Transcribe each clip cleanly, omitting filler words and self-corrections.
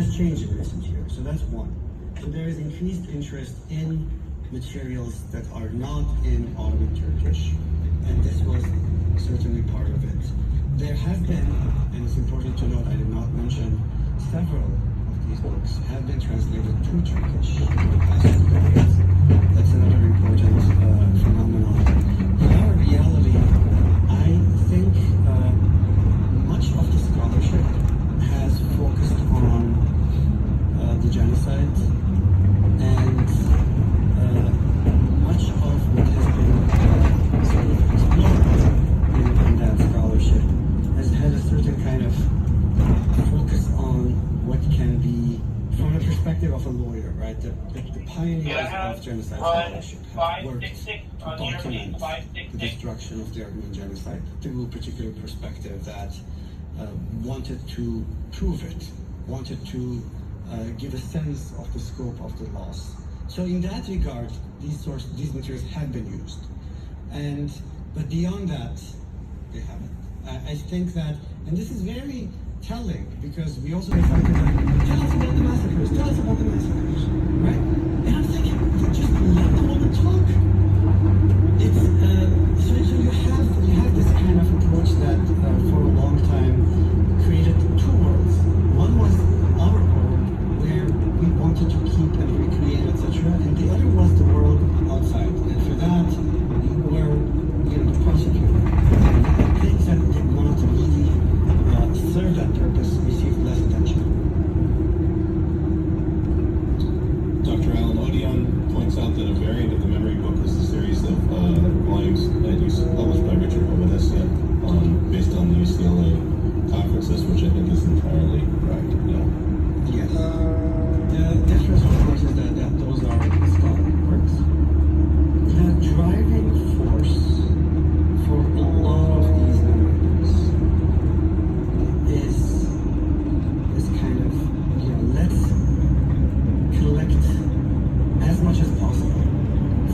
has changed in recent years. So that's one. So there is increased interest in materials that are not in Ottoman Turkish, and this was certainly part of it. There have been, and it's important to note, I did not mention, several of these books have been translated to Turkish in the past few decades. That's another important phenomenon. In our reality, I think much of the scholarship has focused on the genocide, and much of what has been sort of explored in that scholarship has had a certain kind of focus on what can be, from the perspective of a lawyer, right? The pioneers of genocide scholarship have worked to document the destruction of the Armenian genocide through a particular perspective that wanted to prove it, wanted to give a sense of the scope of the loss. So in that regard, these materials have been used, but beyond that, they haven't. I think that, and this is very telling, because we also reflected on, tell us about the massacres, right? And I'm thinking, just let the woman talk. It's so you have this kind of approach that for a long time created two worlds. One was our world, where we wanted to keep and recreate, etc., and the other was the world outside. And for that, we were, the prosecutor. Things that did not really serve that purpose received less attention. Dr. Alan Odion points out that a variant of the memory book is a series of volumes published by Richard Hovedesca based on the UCLA conferences, which I think is entirely correct. Yes. The difference, of course, is that those are scholarly works. The driving force for a lot of these memory books is this kind of, let's collect as much as possible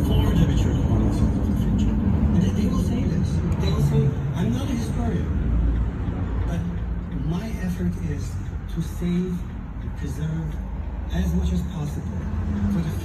for the Richard Hovedesca of the future. And they will say this. They will say, I'm not a historian, but my effort is to save and preserve as much as possible for the future.